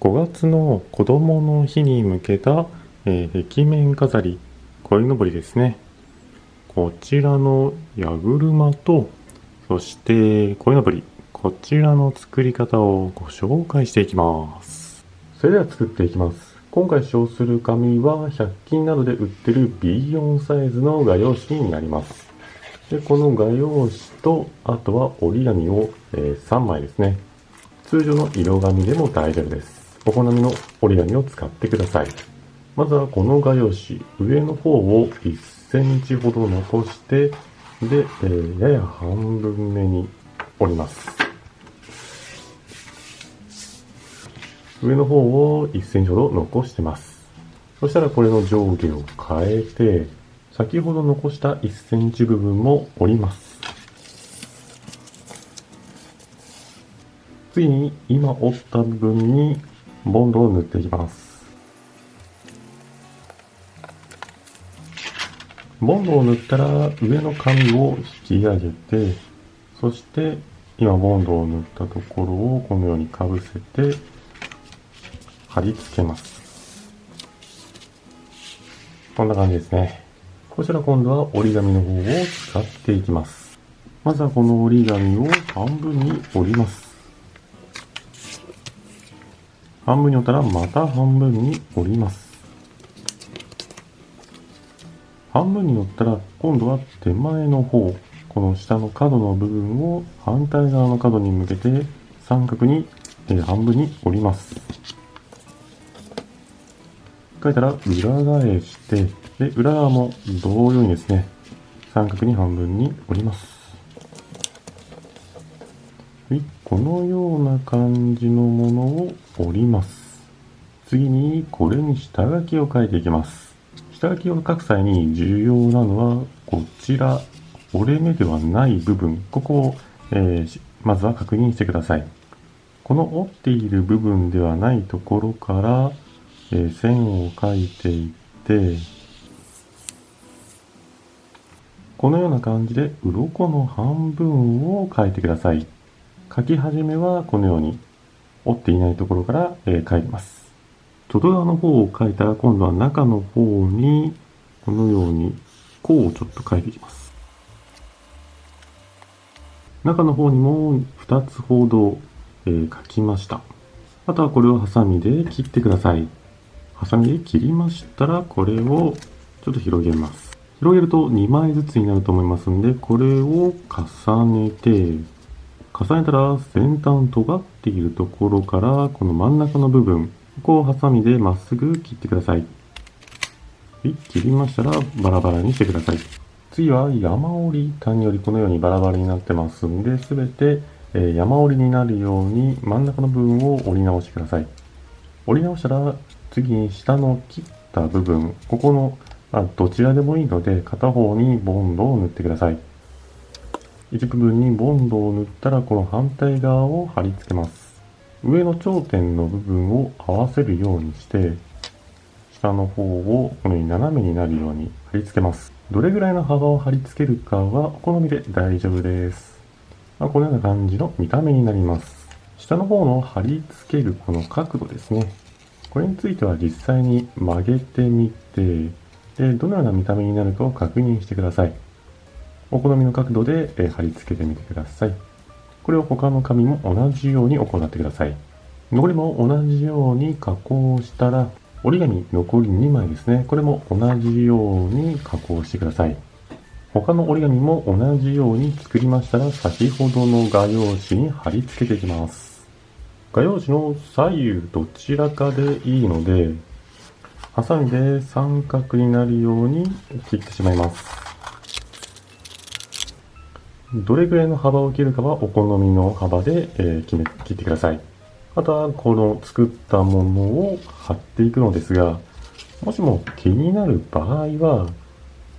5月の子どもの日に向けた、壁面飾り、鯉のぼりですね。こちらの矢車と、そして鯉のぼり、こちらの作り方をご紹介していきます。それでは作っていきます。今回使用する紙は100均などで売ってる B4 サイズの画用紙になります。で、この画用紙と、あとは折り紙を、3枚ですね。通常の色紙でも大丈夫です。お好みの折り紙を使ってください。まずはこの画用紙、上の方を1センチほど残して、で、やや半分目に折ります。上の方を1センチほど残してます。そしたらこれの上下を変えて、先ほど残した1センチ部分も折ります。次に今折った部分にボンドを塗っていきます。ボンドを塗ったら上の紙を引き上げて、そして今ボンドを塗ったところをこのようにかぶせて貼り付けます。こんな感じですね。こちら今度は折り紙の方を使っていきます。まずはこの折り紙を半分に折ります。半分に折ったらまた半分に折ります。半分に折ったら今度は手前の方、この下の角の部分を反対側の角に向けて三角に半分に折ります。書いたら裏返して、で裏側も同様にですね、三角に半分に折ります。このような感じのものを折ります。次にこれに下書きを書いていきます。下書きを書く際に重要なのはこちら、折れ目ではない部分、ここを、まずは確認してください。この折っている部分ではないところから、線を書いていって、このような感じで鱗の半分を書いてください。書き始めはこのように折っていないところから、書いてます。外側の方を書いたら今度は中の方にこのように弧をちょっと書いていきます。中の方にも2つほど、書きました。あとはこれをハサミで切ってください。ハサミで切りましたらこれをちょっと広げます。広げると2枚ずつになると思いますので、これを重ねて、重ねたら先端尖っているところからこの真ん中の部分、ここをハサミでまっすぐ切ってください。切りましたらバラバラにしてください。次は山折り、谷折り、このようにバラバラになってますんで、すべて山折りになるように真ん中の部分を折り直してください。折り直したら次に下の切った部分、ここのどちらでもいいので片方にボンドを塗ってください。一部分にボンドを塗ったらこの反対側を貼り付けます。上の頂点の部分を合わせるようにして下の方をこのように斜めになるように貼り付けます。どれぐらいの幅を貼り付けるかはお好みで大丈夫です。このような感じの見た目になります。下の方の貼り付けるこの角度ですね。これについては実際に曲げてみて、でどのような見た目になるかを確認してください。お好みの角度で貼り付けてみてください。これを他の紙も同じように行ってください。残りも同じように加工したら、折り紙残り2枚ですね。これも同じように加工してください。他の折り紙も同じように作りましたら、先ほどの画用紙に貼り付けていきます。画用紙の左右どちらかでいいので、ハサミで三角になるように切ってしまいます。どれぐらいの幅を切るかはお好みの幅で、切ってください。あとはこの作ったものを貼っていくのですが、もしも気になる場合は、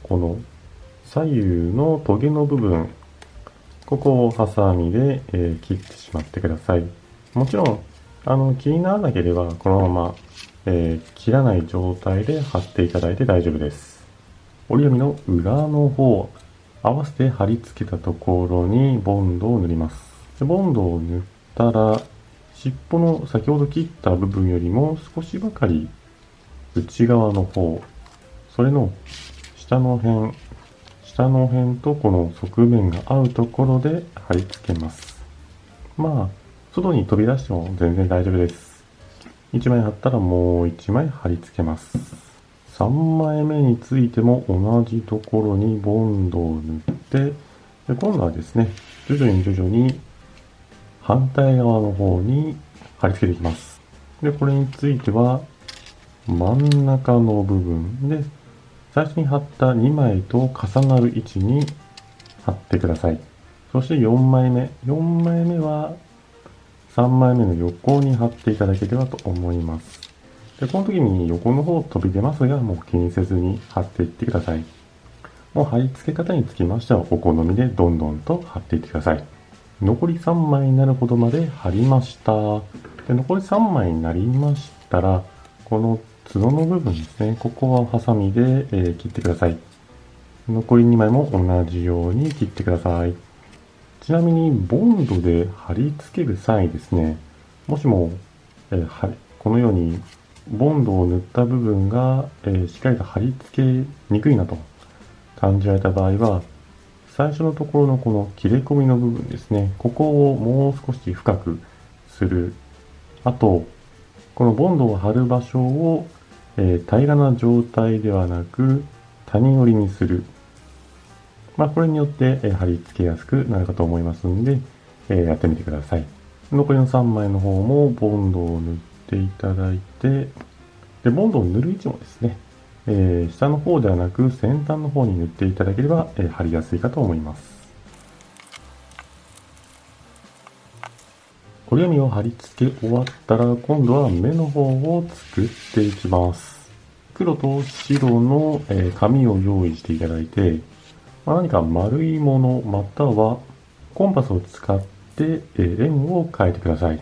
この左右のトゲの部分、ここをハサミで、切ってしまってください。もちろん気にならなければこのまま、切らない状態で貼っていただいて大丈夫です。折り紙の裏の方、合わせて貼り付けたところにボンドを塗ります。ボンドを塗ったら尻尾の先ほど切った部分よりも少しばかり内側の方、それの下の辺とこの側面が合うところで貼り付けます。まあ、外に飛び出しても全然大丈夫です。1枚貼ったらもう1枚貼り付けます。3枚目についても同じところにボンドを塗って、で今度はですね、徐々に反対側の方に貼り付けていきます。で、これについては真ん中の部分で、最初に貼った2枚と重なる位置に貼ってください。そして4枚目は3枚目の横に貼っていただければと思います。で、この時に横の方飛び出ますが、もう気にせずに貼っていってください。もう貼り付け方につきましてはお好みでどんどんと貼っていってください。残り3枚になるほどまで貼りました。で、残り3枚になりましたら、この角の部分ですね、ここはハサミで、切ってください。残り2枚も同じように切ってください。ちなみにボンドで貼り付ける際ですね、もしも、このようにボンドを塗った部分が、しっかりと貼り付けにくいなと感じられた場合は、最初のところのこの切れ込みの部分ですね、ここをもう少し深くする。あと、このボンドを貼る場所を、平らな状態ではなく谷折りにする。これによって、貼り付けやすくなるかと思いますので、やってみてください。残りの3枚の方もボンドを塗っていただいて、でボンドを塗る位置もですね、下の方ではなく先端の方に塗っていただければ、貼りやすいかと思います。折り紙を貼り付け終わったら、今度は目の方を作っていきます。黒と白の、紙を用意していただいて、何か丸いものまたはコンパスを使って、円を描いてください。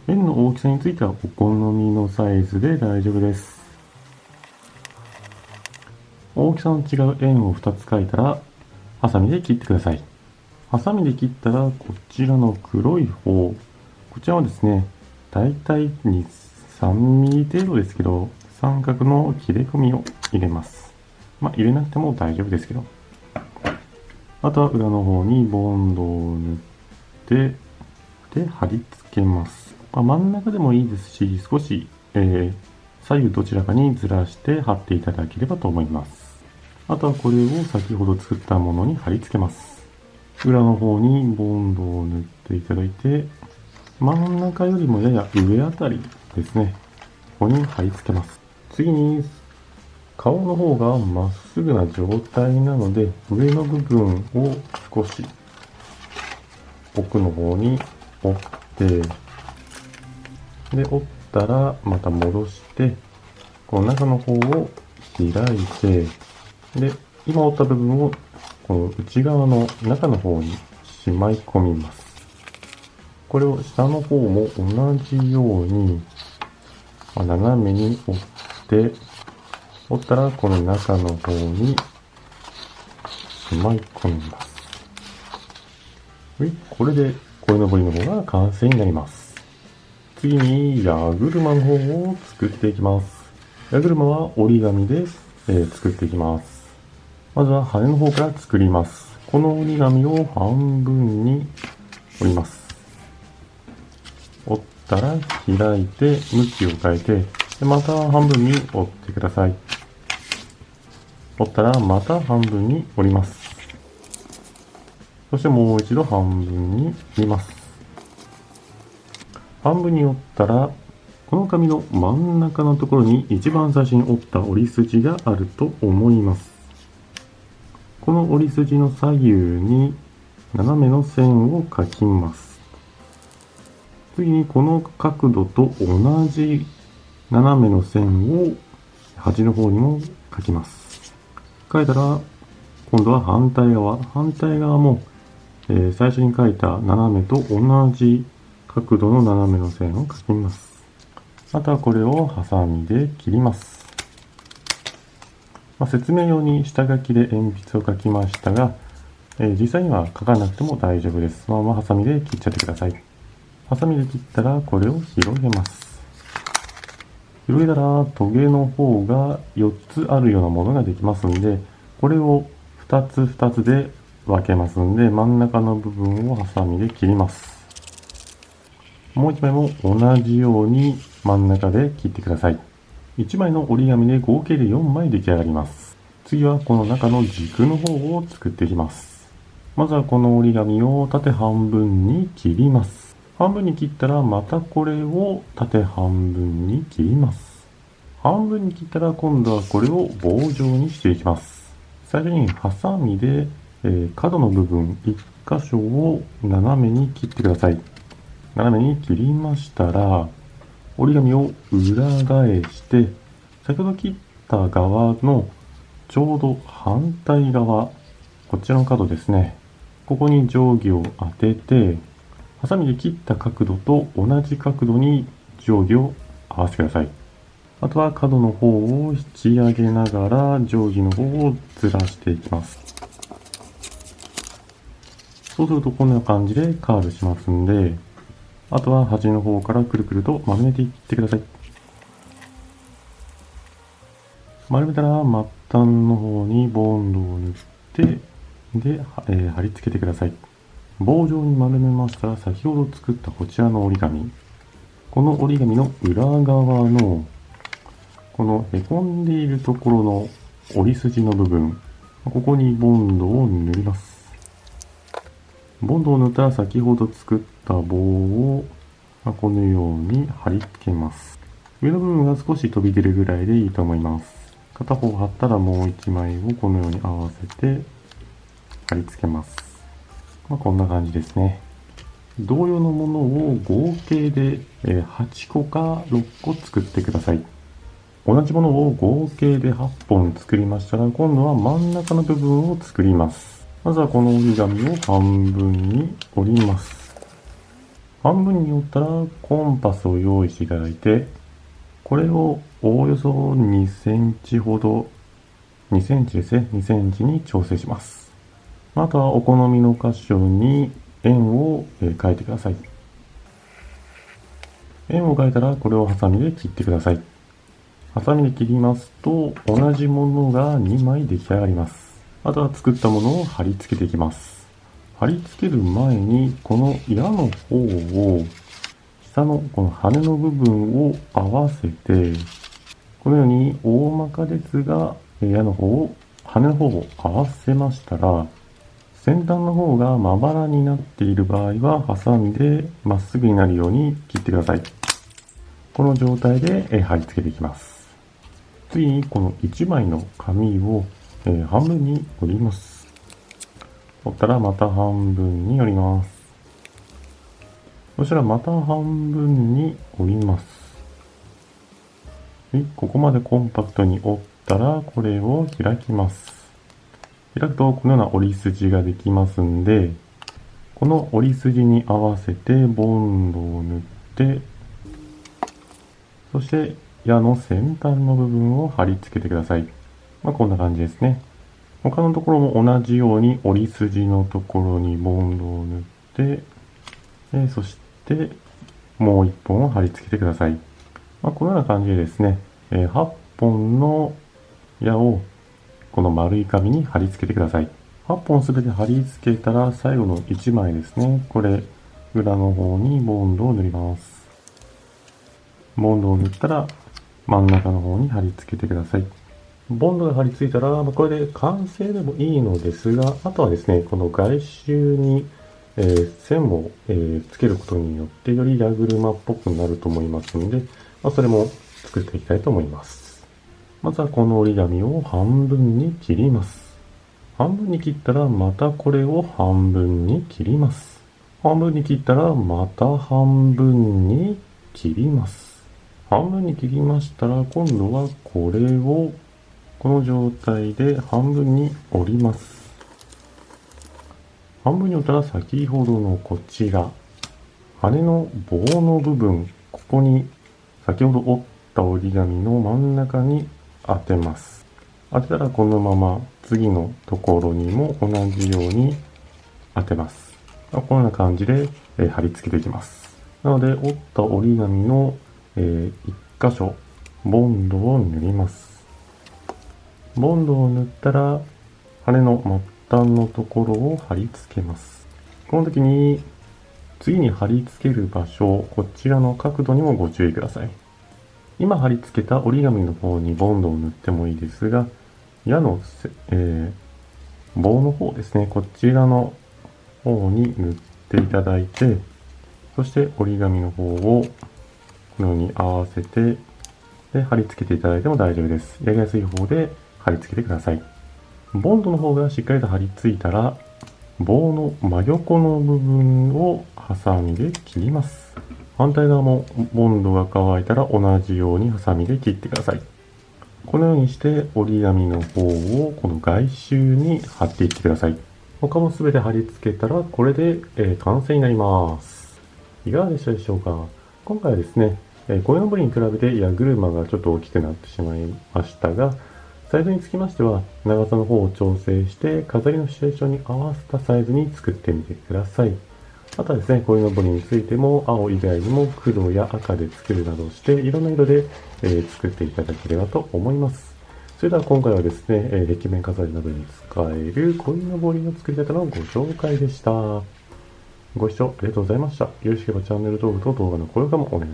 円の大きさについてはお好みのサイズで大丈夫です。大きさの違う円を2つ描いたら、ハサミで切ってください。ハサミで切ったら、こちらの黒い方、こちらはですね、だいたい2、3ミリ程度ですけど、三角の切れ込みを入れます。入れなくても大丈夫ですけど。あとは裏の方にボンドを塗って、で、貼り付けます。真ん中でもいいですし、少し、左右どちらかにずらして貼っていただければと思います。あとはこれを先ほど作ったものに貼り付けます。裏の方にボンドを塗っていただいて、真ん中よりもやや上あたりですね。ここに貼り付けます。次に、顔の方がまっすぐな状態なので、上の部分を少し奥の方に折って、で、折ったらまた戻して、この中の方を開いて、で、今折った部分をこの内側の中の方にしまい込みます。これを下の方も同じように、斜めに折ったらこの中の方にしまい込みます。これで鯉のぼりの方が完成になります。次に矢車の方を作っていきます。矢車は折り紙で、作っていきます。まずは羽の方から作ります。この折り紙を半分に折ります。折ったら開いて向きを変えて、でまた半分に折ってください。折ったらまた半分に折ります。そしてもう一度半分に折ります。半分に折ったら、この紙の真ん中のところに一番最初に折った折り筋があると思います。この折り筋の左右に斜めの線を描きます。次にこの角度と同じ斜めの線を端の方にも描きます。描いたら、今度は反対側も、最初に描いた斜めと同じ角度の斜めの線を描きます。あとはこれをハサミで切ります。説明用に下書きで鉛筆を描きましたが、実際には描かなくても大丈夫です。そのままハサミで切っちゃってください。ハサミで切ったらこれを広げます。広げたらトゲの方が4つあるようなものができますんで、これを2つ2つで分けますんで、真ん中の部分をハサミで切ります。もう1枚も同じように真ん中で切ってください。1枚の折り紙で合計で4枚出来上がります。次はこの中の軸の方を作っていきます。まずはこの折り紙を縦半分に切ります。半分に切ったらまたこれを縦半分に切ります。半分に切ったら今度はこれを棒状にしていきます。最初にハサミで、角の部分1箇所を斜めに切ってください。斜めに切りましたら、折り紙を裏返して、先ほど切った側のちょうど反対側、こちらの角ですね。ここに定規を当てて、ハサミで切った角度と同じ角度に定規を合わせてください。あとは角の方を引き上げながら定規の方をずらしていきます。そうするとこんな感じでカーブしますんで、あとは端の方からくるくると丸めていってください。丸めたら末端の方にボンドを塗って、で、貼り付けてください。棒状に丸めましたら、先ほど作ったこちらの折り紙。この折り紙の裏側の、このへこんでいるところの折り筋の部分、ここにボンドを塗ります。ボンドを塗ったら先ほど作った棒をこのように貼り付けます。上の部分が少し飛び出るぐらいでいいと思います。片方貼ったらもう1枚をこのように合わせて貼り付けます。こんな感じですね。同様のものを合計で8個か6個作ってください。同じものを合計で8本作りましたら、今度は真ん中の部分を作ります。まずはこの折り紙を半分に折ります。半分に折ったらコンパスを用意していただいて、これをおおよそ2センチほど、2センチですね、2センチに調整します。あとはお好みの箇所に円を描いてください。円を描いたらこれをハサミで切ってください。ハサミで切りますと同じものが2枚出来上がります。あとは作ったものを貼り付けていきます。貼り付ける前にこの矢の方を下のこの羽の部分を合わせて、このように大まかですが矢の方を羽の方を合わせましたら、先端の方がまばらになっている場合はハサミでまっすぐになるように切ってください。この状態で貼り付けていきます。次にこの1枚の紙を半分に折ります。折ったらまた半分に折ります。そしたらまた半分に折ります。ここまでコンパクトに折ったらこれを開きます。開くとこのような折り筋ができますんで、この折り筋に合わせてボンドを塗って、そして矢の先端の部分を貼り付けてください。こんな感じですね。他のところも同じように折り筋のところにボンドを塗って、そしてもう1本を貼り付けてください。このような感じでですね、8本の矢をこの丸い紙に貼り付けてください。8本すべて貼り付けたら最後の1枚ですね。これ裏の方にボンドを塗ります。ボンドを塗ったら真ん中の方に貼り付けてください。ボンドが貼り付いたらこれで完成でもいいのですが、あとはですね、この外周に線をつけることによってより矢車っぽくなると思いますので、それも作っていきたいと思います。まずはこの折り紙を半分に切ります。半分に切ったらまたこれを半分に切ります。半分に切ったらまた半分に切ります。半分に切りましたら今度はこれをこの状態で半分に折ります。半分に折ったら先ほどのこちら、羽の棒の部分、ここに先ほど折った折り紙の真ん中に当てます。当てたらこのまま次のところにも同じように当てます。このような感じで貼り付けていきます。なので、折った折り紙の、1箇所、ボンドを塗ります。ボンドを塗ったら、羽の末端のところを貼り付けます。この時に、次に貼り付ける場所、こちらの角度にもご注意ください。今貼り付けた折り紙の方にボンドを塗ってもいいですが、矢の、棒の方ですね、こちらの方に塗っていただいて、そして折り紙の方をこのように合わせて、で貼り付けていただいても大丈夫です。やりやすい方で貼り付けてください。ボンドの方がしっかりと貼り付いたら、棒の真横の部分をハサミで切ります。反対側もボンドが乾いたら同じようにハサミで切ってください。このようにして折り紙の方をこの外周に貼っていってください。他も全て貼り付けたらこれで、完成になります。いかがでしたでしょうか。今回はですね、鯉のぼりに比べて矢車がちょっと大きくなってしまいましたが、サイズにつきましては長さの方を調整して飾りのシチュエーションに合わせたサイズに作ってみてください。あとはですね、鯉のぼりについても青以外にも黒や赤で作るなどしていろんな色で、作っていただければと思います。それでは今回はですね、壁面飾りなどに使える鯉のぼりの作り方のご紹介でした。ご視聴ありがとうございました。よろしければチャンネル登録と動画の高評価もお願いします。